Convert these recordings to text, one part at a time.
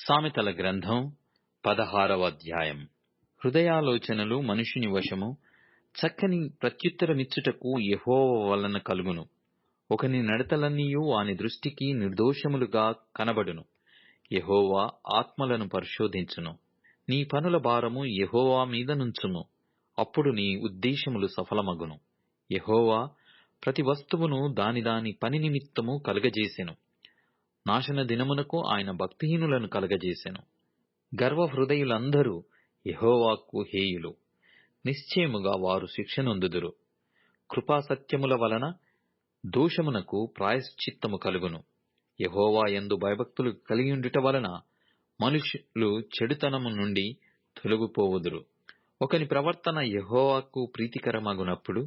సామెతల గ్రంథం 16వ అధ్యాయం. హృదయాలోచనలు మనుషుని వశము, చక్కని ప్రత్యుత్తరమిచ్చుటకు యెహోవా వలన కలుగును. ఒకని నడతలన్నీయు వాని దృష్టికి నిర్దోషములుగా కనబడును. యెహోవా ఆత్మలను పరిశోధించును. నీ పనుల భారము యెహోవా మీద నుంచుము, అప్పుడు నీ ఉద్దేశములు సఫలమగును. యెహోవా ప్రతి వస్తువును దాని దాని పని నిమిత్తము కలుగజేసెను. నాశన దినమునకు ఆయన భక్తిహీనులను కలగజేసెను. గర్వ హృదయులందరూ యెహోవాకు హేయులు. నిశ్చయముగా వారు శిక్షనొందుదురు. కృపాసత్యముల వలన దోషమునకు ప్రాయశ్చిత్తము కలుగును. యెహోవా యందు భయభక్తులు కలిగియుండుట వలన మనుష్యులు చెడుతనము నుండి తొలగిపోవుదురు. ఒకని ప్రవర్తన యెహోవాకు ప్రీతికరమగునప్పుడు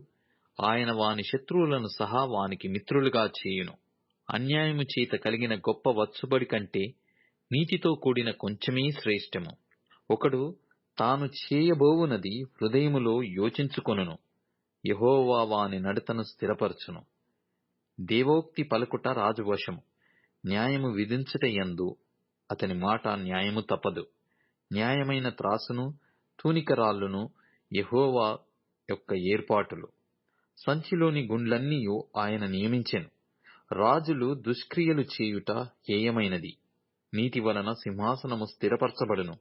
ఆయన వాని శత్రువులను సహా వానికి మిత్రులుగా చేయును. అన్యాయము చేత కలిగిన గొప్ప వచ్చుబడి కంటే నీతితో కూడిన కొంచెమే శ్రేష్టము. ఒకడు తాను చేయబోవునది హృదయములో యోచించుకొనును. యెహోవా వాని నడతను స్థిరపరచును. దేవోక్తి పలుకుట రాజు వశము. న్యాయము విధించుట యందు అతని మాట న్యాయము తప్పదు. న్యాయమైన త్రాసును తూనికరాళ్ళును యెహోవా యొక్క ఏర్పాటులు. సంచిలోని గుండ్లన్నీయు ఆయన నియమించెను. రాజులు దుష్క్రియలు చేయుట హేయమైనది. నీతి వలన సింహాసనము స్థిరపరచబడును.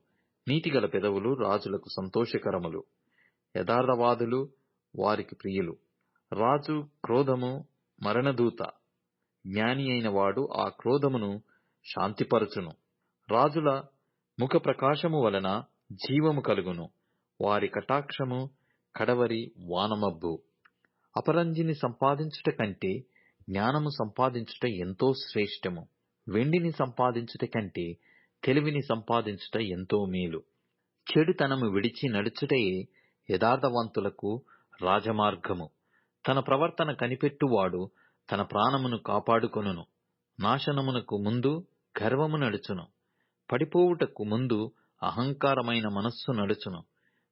నీతిగల పెదవులు రాజులకు సంతోషకరములు. యథార్థవాదులు వారికి ప్రియులు. రాజు క్రోధము మరణదూత. జ్ఞాని అయిన వాడు ఆ క్రోధమును శాంతిపరచును. రాజుల ముఖ ప్రకాశము వలన జీవము కలుగును. వారి కటాక్షము కడవరి వానమబ్బు. అపరంజిని సంపాదించుట కంటే జ్ఞానము సంపాదించుట ఎంతో శ్రేష్టము. వెండిని సంపాదించుట కంటే తెలివిని సంపాదించుట ఎంతో మేలు. చెడుతనము విడిచి నడుచుటయే యథార్థవంతులకు రాజమార్గము. తన ప్రవర్తన కనిపెట్టువాడు తన ప్రాణమును కాపాడుకొనును. నాశనమునకు ముందు గర్వము నడుచును. పడిపోవుటకు ముందు అహంకారమైన మనస్సు నడుచును.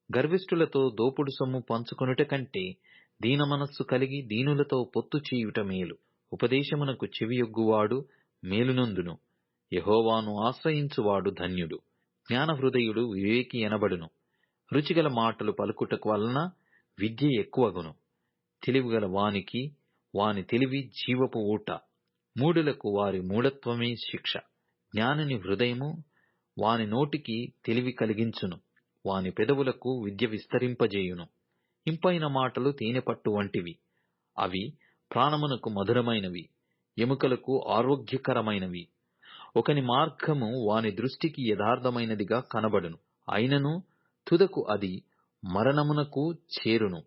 గర్విష్ఠులతో దోపుడు సొమ్ము పంచుకొనుట కంటే దీన మనస్సు కలిగి దీనులతో పొత్తు చేయుట మేలు. ఉపదేశమునకు చెవియొగ్గువాడు మేలునొందును. యెహోవాను ఆశ్రయించువాడు ధన్యుడు. జ్ఞానహృదయుడు వివేకి ఎనబడును. రుచిగల మాటలు పలుకుటకు వలన విద్య ఎక్కువగును. తెలివిగల వానికి వాని తెలివి జీవపు ఊట. మూఢులకు వారి మూఢత్వమే శిక్ష. జ్ఞానుని హృదయము వాని నోటికి తెలివి కలిగించును. వాని పెదవులకు విద్య విస్తరింపజేయును. ఇంపైన మాటలు తేనెపట్టు వంటివి. అవి ప్రాణమునకు మధురమైనవి, ఎముకలకు ఆరోగ్యకరమైనవి. ఒకని మార్గము వాని దృష్టికి యథార్థమైనదిగా కనబడును. అయినను తుదకు అది మరణమునకు చేరును.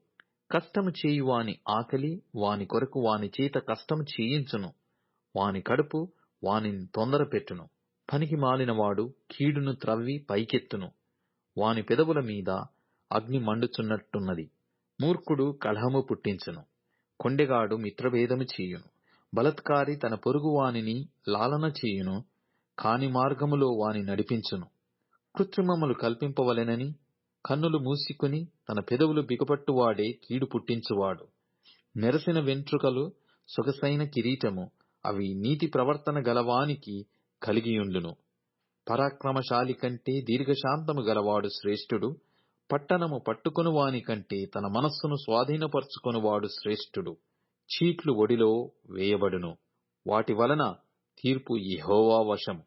కష్టము చేయువాని ఆకలి వాని కొరకు వాని చేత కష్టము చేయించును. వాని కడుపు వానిని తొందరపెట్టును. పనికి మాలినవాడు కీడును త్రవ్వి పైకెత్తును. వాని పెదవుల మీద అగ్ని మండుచున్నట్టున్నది. మూర్ఖుడు కలహము పుట్టించును. కొండెగాడు మిత్రభేదము చేయును. బలత్కారి తన పొరుగు వానిని లాలన చేయును, కాని మార్గములో వాని నడిపించును. కృత్రిమములు కల్పింపవలెనని కన్నులు మూసుకుని తన పెదవులు బిగపట్టువాడే కీడు పుట్టించువాడు. నెరసిన వెంట్రుకలు సొగసైన కిరీటము. అవి నీతి ప్రవర్తన గలవానికి కలిగియుండును. పరాక్రమశాలి కంటే దీర్ఘశాంతము గలవాడు శ్రేష్ఠుడు. పట్టణము పట్టుకొనువాని కంటే తన మనస్సును స్వాధీనపరచుకొనువాడు శ్రేష్ఠుడు. చీట్లు ఒడిలో వేయబడును. వాటి వలన తీర్పు యెహోవా వశము.